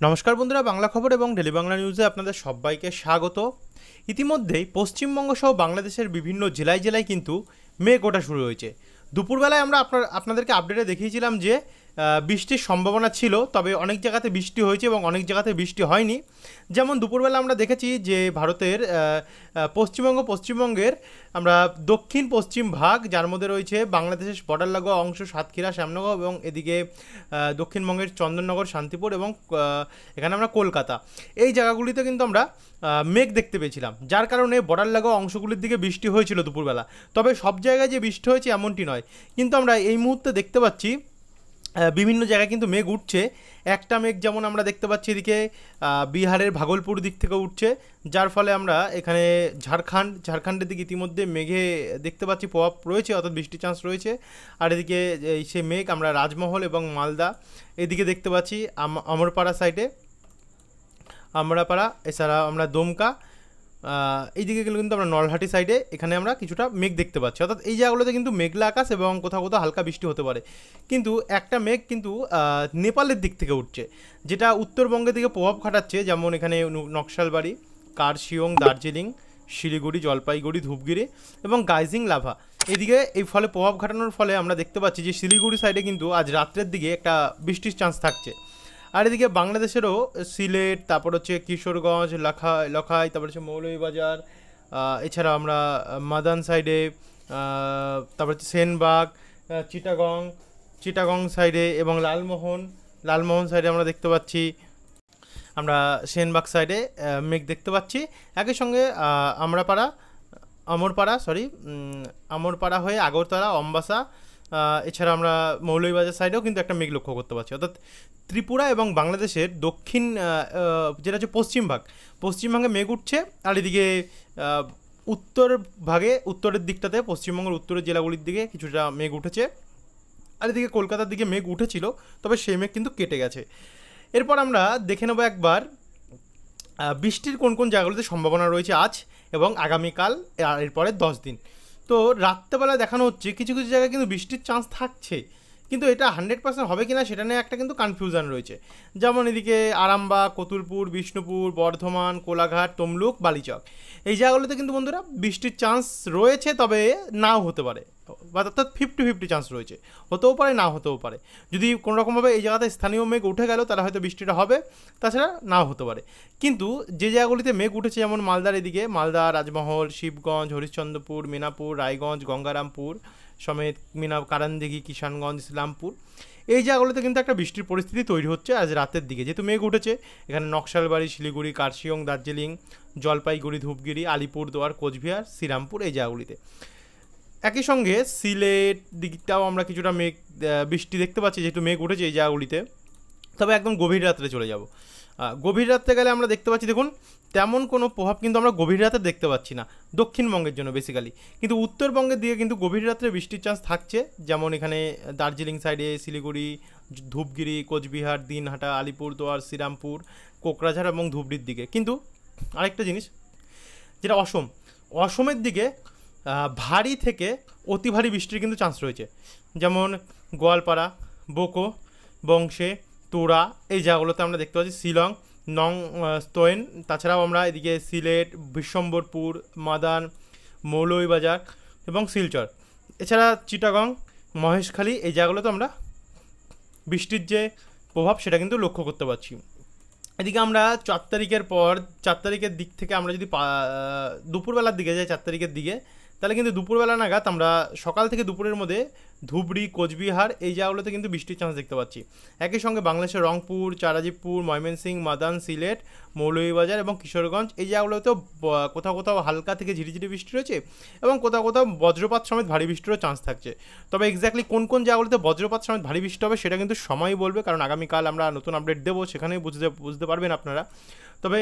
নমস্কার বন্ধুরা, বাংলা খবর এবং ডেলি বাংলা নিউজে আপনাদের সবাইকে স্বাগত। ইতিমধ্যেই পশ্চিমবঙ্গ সহ বাংলাদেশের বিভিন্ন জেলায় জেলায় কিন্তু মেঘ ওঠা শুরু হয়েছে। দুপুরবেলায় আমরা আপনাদেরকে আপডেটে দেখিয়েছিলাম যে বৃষ্টির সম্ভাবনা ছিল, তবে অনেক জায়গাতে বৃষ্টি হয়েছে এবং অনেক জায়গাতে বৃষ্টি হয়নি। যেমন দুপুরবেলা আমরা দেখেছি যে ভারতের পশ্চিমবঙ্গের আমরা দক্ষিণ পশ্চিম ভাগ, যার মধ্যে রয়েছে বাংলাদেশের বর্ডার লাগোয়া অংশ সাতক্ষীরা, শ্যামনগর এবং এদিকে দক্ষিণবঙ্গের চন্দননগর, শান্তিপুর এবং এখানে আমরা কলকাতা, এই জায়গাগুলিতে কিন্তু আমরা মেঘ দেখতে পেয়েছিলাম, যার কারণে বর্ডার লাগোয়া অংশগুলির দিকে বৃষ্টি হয়েছিল দুপুরবেলা। তবে সব জায়গায় যে বৃষ্টি হয়েছে এমনটি নয়, কিন্তু আমরা এই মুহূর্তে দেখতে পাচ্ছি বিভিন্ন জায়গায় কিন্তু মেঘ উঠছে। একটা মেঘ যেমন আমরা দেখতে পাচ্ছি এদিকে বিহারের ভাগলপুর দিক থেকে উঠছে, যার ফলে আমরা এখানে ঝাড়খণ্ডের দিকে ইতিমধ্যে মেঘে দেখতে পাচ্ছি প্রভাব রয়েছে, অর্থাৎ বৃষ্টির চান্স রয়েছে। আর এদিকে সে মেঘ আমরা রাজমহল এবং মালদা এদিকে দেখতে পাচ্ছি, আমরপাড়া সাইডে, আমরাপাড়া, এছাড়া আমরা দমকা, এইদিকে গেলে কিন্তু আমরা নলহাটি সাইডে এখানে আমরা কিছুটা মেঘ দেখতে পাচ্ছি। অর্থাৎ এই জায়গাগুলোতে কিন্তু মেঘলা আকাশ এবং কোথাও কোথাও হালকা বৃষ্টি হতে পারে। কিন্তু একটা মেঘ কিন্তু নেপালের দিক থেকে উঠছে, যেটা উত্তরবঙ্গের দিকে প্রভাব খাটাচ্ছে। যেমন এখানে নকশালবাড়ি, কার্শিয়ং, দার্জিলিং, শিলিগুড়ি, জলপাইগুড়ি, ধূপগিরি এবং গাইজিং লাভা, এদিকে এই ফলে প্রভাব খাটানোর ফলে আমরা দেখতে পাচ্ছি যে শিলিগুড়ি সাইডে কিন্তু আজ রাত্রের দিকে একটা বৃষ্টির চান্স থাকছে। আর এদিকে বাংলাদেশেরও সিলেট, তারপর হচ্ছে কিশোরগঞ্জ, লখাই, তারপর হচ্ছে মৌলভীবাজার, এছাড়া আমরা মাদান সাইডে, তারপর হচ্ছে সেনবাগ, চিটাগং সাইডে এবং লালমোহন সাইডে আমরা দেখতে পাচ্ছি, আমরা সেনবাগ সাইডে মেঘ দেখতে পাচ্ছি। একই সঙ্গে আমরপাড়া হয়ে আগরতলা, অম্বাসা, এছাড়া আমরা মৌলভীবাজার সাইডেও কিন্তু একটা মেঘ লক্ষ্য করতে পারছি। অর্থাৎ ত্রিপুরা এবং বাংলাদেশের দক্ষিণ যেটা হচ্ছে পশ্চিমভাগে মেঘ উঠছে। আর এদিকে উত্তরের দিকটাতে, পশ্চিমবঙ্গের উত্তরের জেলাগুলির দিকে কিছুটা মেঘ উঠেছে। আর এদিকে কলকাতার দিকে মেঘ উঠেছিল, তবে সেই মেঘ কিন্তু কেটে গেছে। এরপর আমরা দেখে নেব একবার বৃষ্টির কোন কোন জায়গাগুলোতে সম্ভাবনা রয়েছে আজ এবং আগামীকাল, আর এরপরে 10 দিন। তো রাত্রেবেলা দেখানো হচ্ছে কিছু কিছু জায়গায় কিন্তু বৃষ্টির চান্স থাকছে, কিন্তু এটা 100% হবে কিনা সেটা নিয়ে একটা কিন্তু কনফিউশন রয়েছে। যেমন এদিকে আরামবাগ, কতুলপুর, বিষ্ণুপুর, বর্ধমান, কোলাঘাট, তমলুক, বালিচক, এই জায়গাগুলোতে কিন্তু বন্ধুরা বৃষ্টির চান্স রয়েছে, তবে নাও হতে পারে, বা অর্থাৎ 50-50 চান্স রয়েছে, হতেও পারে নাও হতেও পারে। যদি কোনোরকমভাবে এই জায়গাতে স্থানীয় মেঘ উঠে গেল তাহলে হয়তো বৃষ্টিটা হবে, তাছাড়া নাও হতে পারে। কিন্তু যে জায়গাগুলিতে মেঘ উঠেছে, যেমন মালদার এদিকে, মালদা, রাজমহল, শিবগঞ্জ, হরিশ্চন্দ্রপুর, মিনাপুর, রায়গঞ্জ, গঙ্গারামপুর সমেত কারানদিঘি, কিষানগঞ্জ, ইসলামপুর, এই জায়গাগুলোতে কিন্তু একটা বৃষ্টির পরিস্থিতি তৈরি হচ্ছে আজ রাতের দিকে, যেহেতু মেঘ উঠেছে। এখানে নকশালবাড়ি, শিলিগুড়ি, কার্শিয়ং, দার্জিলিং, জলপাইগুড়ি, ধূপগিরি, আলিপুরদুয়ার, কোচবিহার, শ্রীরামপুর, এই জায়গাগুলিতে। একই সঙ্গে সিলেট দিকটাও আমরা কিছুটা বৃষ্টি দেখতে পাচ্ছি, যেহেতু মেঘ উঠেছে এই জায়গাগুলিতে। তবে একদম গভীর রাত্রে চলে যাব। গভীর রাত্রে গেলে আমরা দেখতে পাচ্ছি, দেখুন, তেমন কোনো প্রভাব কিন্তু আমরা গভীর রাতে দেখতে পাচ্ছি না, দক্ষিণবঙ্গের জন্য বেসিক্যালি। কিন্তু উত্তরবঙ্গের দিকে কিন্তু গভীর রাত্রে বৃষ্টির চান্স থাকছে। যেমন এখানে দার্জিলিং সাইডে, শিলিগুড়ি, ধূপগিরি, কোচবিহার, দিনহাটা, আলিপুরদুয়ার, শ্রীরামপুর, কোকরাঝাড় এবং ধুবড়ির দিকে। কিন্তু আরেকটা জিনিস, যেটা অসমের দিকে ভারী থেকে অতি ভারী বৃষ্টির কিন্তু চান্স রয়েছে। যেমন গোয়ালপাড়া, বোকো, বংশে, তুরা, এই জায়গাগুলোতে আমরা দেখতে পাচ্ছি, শিলং, স্তোয়েন, তাছাড়াও আমরা এদিকে সিলেট, বিশ্বম্বরপুর, মাদান, মৌলভীবাজার এবং শিলচর, এছাড়া চিটাগং, মহেশখালী, এই জায়গাগুলোতে আমরা বৃষ্টির যে প্রভাব সেটা কিন্তু লক্ষ্য করতে পারছি। এদিকে আমরা 4 তারিখের দিক থেকে আমরা যদি দুপুরবেলার দিকে যাই, 4 তারিখের দিকে, তাহলে কিন্তু দুপুরবেলা নাগাদ আমরা সকাল থেকে দুপুরের মধ্যে ধুবড়ি, কোচবিহার, এই জায়গাগুলোতে কিন্তু বৃষ্টির চান্স দেখতে পাচ্ছি। একই সঙ্গে বাংলাদেশের রংপুর, চারাজিপুর, ময়মনসিংহ, মাদান, সিলেট, মৌলভীবাজার এবং কিশোরগঞ্জ, এই জায়গাগুলোতেও কোথাও কোথাও হালকা থেকে ঝিরিঝিরি বৃষ্টি রয়েছে এবং কোথাও কোথাও বজ্রপাত সমেত ভারী বৃষ্টিরও চান্স থাকছে। তবে এক্স্যাক্টলি কোন কোন জায়গাগুলোতে বজ্রপাত সমেত ভারী বৃষ্টি হবে সেটা কিন্তু সময়ই বলবে, কারণ আগামীকাল আমরা নতুন আপডেট দেবো, সেখানেই বুঝতে পারবেন আপনারা। তবে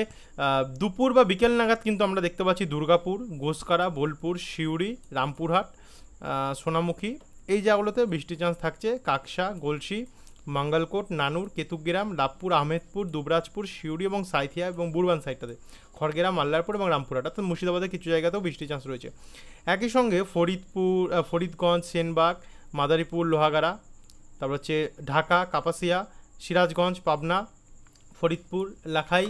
দুপুর বা বিকেল নাগাদ কিন্তু আমরা দেখতে পাচ্ছি দুর্গাপুর, ঘোষকারা, বোলপুর, সিউড়ি, রামপুরহাট, সোনামুখী, এই জায়গাগুলোতে বৃষ্টির চান্স থাকছে। কাকসা, গলসি, মঙ্গলকোট, নানুর, কেতুগ্রাম, লাভপুর, আহমেদপুর, দুবরাজপুর, সিউড়ি এবং সাঁইথিয়া এবং বুরবান সাইডটাতে, খড়গ্রাম, মাল্লারপুর এবং রামপুরহাট, অর্থাৎ মুর্শিদাবাদের কিছু জায়গাতেও বৃষ্টির চান্স রয়েছে। একই সঙ্গে ফরিদগঞ্জ, সেনবাগ, মাদারীপুর, লোহাগাড়া, তারপর হচ্ছে ঢাকা, কাপাসিয়া, সিরাজগঞ্জ, পাবনা, ফরিদপুর, লাখাই,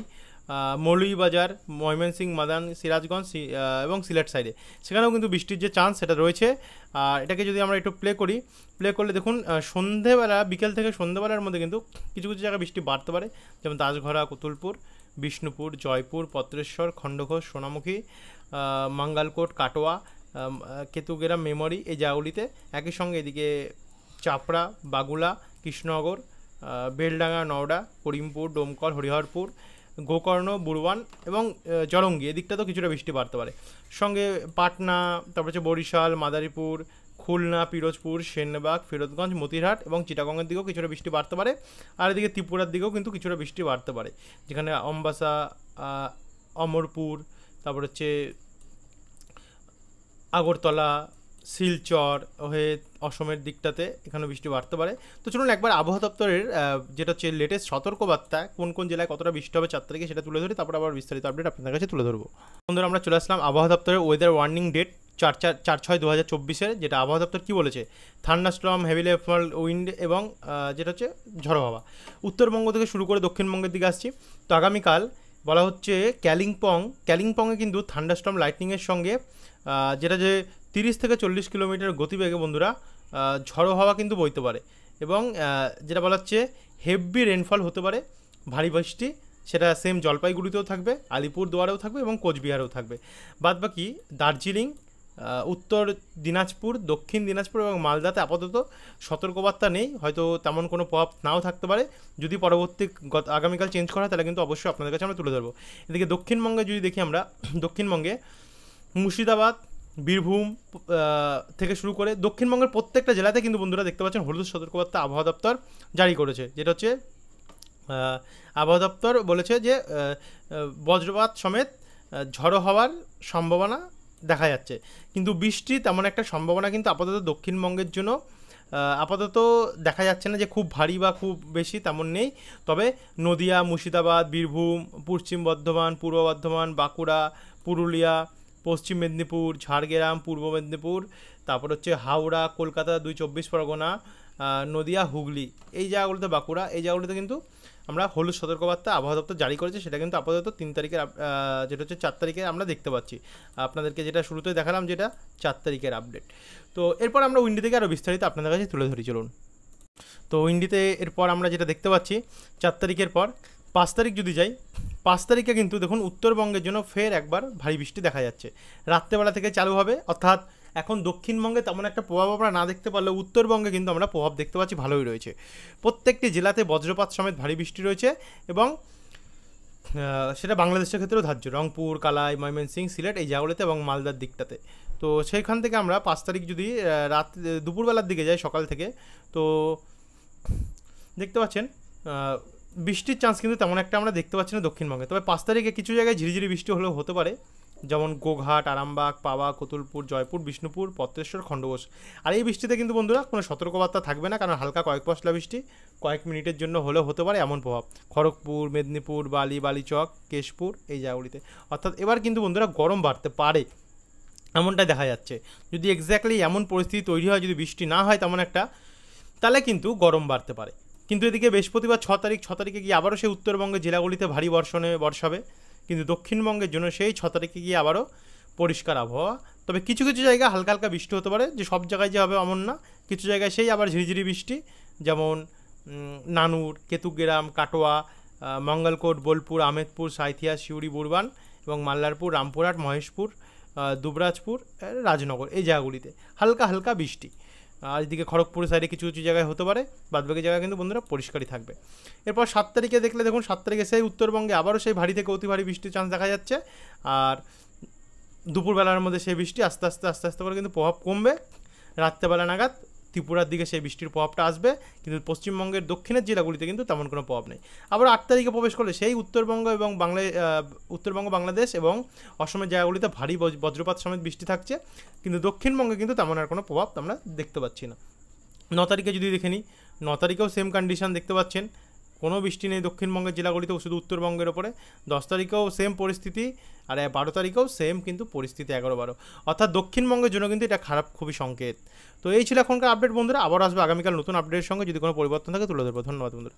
মৌলভীবাজার, ময়মনসিংহ, মাদান, সিরাজগঞ্জ এবং সিলেট সাইডে সেখানেও কিন্তু বৃষ্টির যে চান্স সেটা রয়েছে। আর এটাকে যদি আমরা একটু প্লে করলে দেখুন সন্ধেবেলা, বিকেল থেকে সন্ধেবেলার মধ্যে কিন্তু কিছু কিছু জায়গায় বৃষ্টি বাড়তে পারে, যেমন দাসঘরা, কুতুলপুর, বিষ্ণুপুর, জয়পুর, পত্রেশ্বর, খণ্ডঘোষ, সোনামুখী, মাঙ্গালকোট, কাটোয়া, কেতুগ্রাম, মেমরি এই জায়গাগুলিতে। একই সঙ্গে এদিকে চাপড়া, বাগুলা, কৃষ্ণনগর, বেলডাঙ্গা, নওডা, করিমপুর, ডোমকল, হরিহরপুর, গোকর্ণ, বুরবান এবং জলঙ্গি এদিকটাতেও কিছুটা বৃষ্টি বাড়তে পারে। সঙ্গে পাটনা, তারপর হচ্ছে বরিশাল, মাদারীপুর, খুলনা, পিরোজপুর, সেনবাগ, ফিরোজগঞ্জ, মতিরহাট এবং চিটাগংয়ের দিকেও কিছুটা বৃষ্টি বাড়তে পারে। আর এদিকে ত্রিপুরার দিকেও কিন্তু কিছুটা বৃষ্টি বাড়তে পারে, যেখানে অম্বাসা, অমরপুর, তারপর হচ্ছে আগরতলা, শিলচর হয়ে অসমের দিকটাতে এখানে বৃষ্টি বাড়তে পারে। তো চলুন একবার আবহাওয়া দপ্তরের যেটা হচ্ছে লেটেস্ট সতর্কবার্তা কোন কোন জেলায় কতটা বৃষ্টি হবে 4 তারিখে সেটা তুলে ধরি, তারপর আবার বিস্তারিত আপডেট আপনাদের কাছে তুলে ধরবো। বন্ধুরা আমরা চলে আসলাম আবহাওয়া দপ্তরের ওয়েদার ওয়ার্নিং ডেট 4/6/2024-এর, যেটা আবহাওয়া দপ্তর কী বলেছে। থান্ডারস্টর্ম, হেভি রেইনফল, উইন্ড এবং যেটা হচ্ছে ঝড়ো হাওয়া উত্তরবঙ্গ থেকে শুরু করে দক্ষিণবঙ্গের দিকে আসছি। তো আগামীকাল বলা হচ্ছে ক্যালিম্পংয়ে কিন্তু থান্ডারস্টর্ম লাইটনিংয়ের সঙ্গে যেটা যে 30 থেকে 40 কিলোমিটার গতিবেগে বন্ধুরা ঝড়ো হাওয়া কিন্তু বইতে পারে, এবং যেটা বলা হচ্ছে হেভি রেনফল হতে পারে, ভারী বৃষ্টি, সেটা সেম জলপাইগুড়িতেও থাকবে, আলিপুরদুয়ারেও থাকবে এবং কোচবিহারেও থাকবে। বাদবাকি দার্জিলিং, উত্তর দিনাজপুর, দক্ষিণ দিনাজপুর এবং মালদাতে আপাতত সতর্কবার্তা নেই, হয়তো তেমন কোনো প্রভাব নাও থাকতে পারে। যদি পরবর্তী আগামীকাল চেঞ্জ করা হয় তাহলে কিন্তু অবশ্যই আপনাদের কাছে আমরা তুলে ধরবো। এদিকে দক্ষিণবঙ্গে যদি দেখি আমরা, দক্ষিণবঙ্গে মুর্শিদাবাদ, বীরভূম থেকে শুরু করে দক্ষিণবঙ্গের প্রত্যেকটা জেলাতে কিন্তু বন্ধুরা দেখতে পাচ্ছেন হলুদ সতর্কবার্তা আবহাওয়া দপ্তর জারি করেছে, যেটা হচ্ছে আবহাওয়া দপ্তর বলেছে যে বজ্রপাত সমেত ঝড়ো হওয়ার সম্ভাবনা দেখা যাচ্ছে, কিন্তু বৃষ্টি তেমন একটা সম্ভাবনা কিন্তু আপাতত দক্ষিণবঙ্গের জন্য আপাতত দেখা যাচ্ছে না যে খুব ভারী বা খুব বেশি তেমন নেই। তবে নদিয়া, মুর্শিদাবাদ, বীরভূম, পশ্চিম বর্ধমান, পূর্ব বর্ধমান, বাঁকুড়া, পুরুলিয়া, পশ্চিম মেদিনীপুর, ঝাড়গ্রাম, পূর্ব মেদিনীপুর, তারপর হচ্ছে হাওড়া, কলকাতা, 24 পরগনা, নদিয়া, হুগলি এই জায়গাগুলোতে, বাঁকুড়া এই জায়গাগুলোতে কিন্তু আমরা হলুদ সতর্কবার্তা আবহাওয়া দপ্তর জারি করেছে। সেটা কিন্তু আপাতত 3 তারিখের যেটা হচ্ছে 4 তারিখে আমরা দেখতে পাচ্ছি। আপনাদেরকে যেটা শুরুতে দেখালাম যেটা 4 তারিখের আপডেট। তো এরপর আমরা উইন্ডি থেকে আরও বিস্তারিত আপনাদের কাছে তুলে ধরি চলুন। তো উইন্ডিতে এরপর আমরা যেটা দেখতে পাচ্ছি 4 তারিখের পর 5 তারিখ যদি যাই, 5 তারিখে কিন্তু দেখুন উত্তরবঙ্গের জন্য ফের একবার ভারী বৃষ্টি দেখা যাচ্ছে, রাত্রেবেলা থেকে চালু হবে। অর্থাৎ এখন দক্ষিণবঙ্গে তেমন একটা প্রভাব আমরা না দেখতে পারলেও উত্তরবঙ্গে কিন্তু আমরা প্রভাব দেখতে পাচ্ছি, ভালোই রয়েছে। প্রত্যেকটি জেলাতে বজ্রপাত সমেত ভারী বৃষ্টি রয়েছে, এবং সেটা বাংলাদেশের ক্ষেত্রেও ধার্য, রংপুর, কালাই, ময়মনসিংহ, সিলেট এই জায়গাগুলোতে এবং মালদার দিকটাতে। তো সেইখান থেকে আমরা 5 তারিখ যদি দুপুরবেলার দিকে যাই, সকাল থেকে, তো দেখতে পাচ্ছেন বৃষ্টির চান্স কিন্তু তেমন একটা আমরা দেখতে পাচ্ছি না দক্ষিণবঙ্গে। তবে 5 তারিখে কিছু জায়গায় ঝিরিঝিরি বৃষ্টি হলেও হতে পারে, যেমন গোঘাট, আরামবাগ, পাবা, কতুলপুর, জয়পুর, বিষ্ণুপুর, পত্রেশ্বর, খণ্ডঘোষ। আর এই বৃষ্টিতে কিন্তু বন্ধুরা কোনো সতর্কবার্তা থাকবে না, কারণ হালকা কয়েক পশলা বৃষ্টি কয়েক মিনিটের জন্য হলেও হতে পারে এমন প্রভাব খড়গপুর, মেদিনীপুর, বালিচক, কেশপুর এই জায়গাগুলিতে। অর্থাৎ এবার কিন্তু বন্ধুরা গরম বাড়তে পারে এমনটাই দেখা যাচ্ছে। যদি এক্স্যাক্টলি এমন পরিস্থিতি তৈরি হয়, যদি বৃষ্টি না হয় তেমন একটা, তাহলে কিন্তু গরম বাড়তে পারে। কিন্তু এদিকে বৃহস্পতিবার 6 তারিখে গিয়ে আবারও সেই উত্তরবঙ্গের জেলাগুলিতে ভারী বর্ষাবে, কিন্তু দক্ষিণবঙ্গের জন্য সেই 6 তারিখে গিয়ে আবারও পরিষ্কার আবহাওয়া। তবে কিছু কিছু জায়গায় হালকা হালকা বৃষ্টি হতে পারে, যে সব জায়গায় যে হবে এমন না, কিছু জায়গায় সেই আবার ঝিরিঝিরি বৃষ্টি, যেমন নানুর, কেতুগ্রাম, কাটোয়া, মঙ্গলকোট, বোলপুর, আহমেদপুর, সাঁইথিয়া, সিউড়ি, বুরবান এবং মাল্লারপুর, রামপুরহাট, মহেশপুর, দুবরাজপুর, রাজনগর এই জায়গাগুলিতে হালকা হালকা বৃষ্টি। আর এদিকে খড়গপুর সাইডে কিছু কিছু জায়গায় হতে পারে, বাদবাকি জায়গায় কিন্তু বন্ধুরা পরিষ্কারই থাকবে। এরপর 7 তারিখে দেখলে দেখুন 7 তারিখে সেই উত্তরবঙ্গে আবারও সেই ভারী থেকে অতি ভারী বৃষ্টির চান্স দেখা যাচ্ছে, আর দুপুরবেলার মধ্যে সেই বৃষ্টি আস্তে আস্তে করে কিন্তু প্রভাব কমবে। রাত্রেবেলা নাগাদ ত্রিপুরার দিকে সেই বৃষ্টির প্রভাবটা আসবে, কিন্তু পশ্চিমবঙ্গের দক্ষিণের জেলাগুলিতে কিন্তু তেমন কোনো প্রভাব নেই। আবার 8 তারিখে প্রবেশ করলে সেই উত্তরবঙ্গ এবং উত্তরবঙ্গ, বাংলাদেশ এবং অসমের জায়গাগুলিতে ভারী বজ্রপাত সমেত বৃষ্টি থাকছে, কিন্তু দক্ষিণবঙ্গে কিন্তু তেমন আর কোনো প্রভাব আমরা দেখতে পাচ্ছি না। 9 তারিখে যদি দেখে নিই, 9 তারিখেও সেম কন্ডিশন দেখতে পাচ্ছেন, কোনো বৃষ্টি নেই দক্ষিণবঙ্গের জেলাগুলিতেও, শুধু উত্তরবঙ্গের ওপরে। 10 তারিখেও সেম পরিস্থিতি, আর 12 তারিখেও সেম কিন্তু পরিস্থিতি 11-12, অর্থাৎ দক্ষিণবঙ্গের জন্য কিন্তু এটা খারাপ খুবই সংকেত। তো এই ছিল এখনকার আপডেট বন্ধুরা, আবার আসবে আগামীকাল নতুন আপডেটের সঙ্গে, যদি কোনো পরিবর্তন থাকে তুলে ধরবো। ধন্যবাদ বন্ধুরা।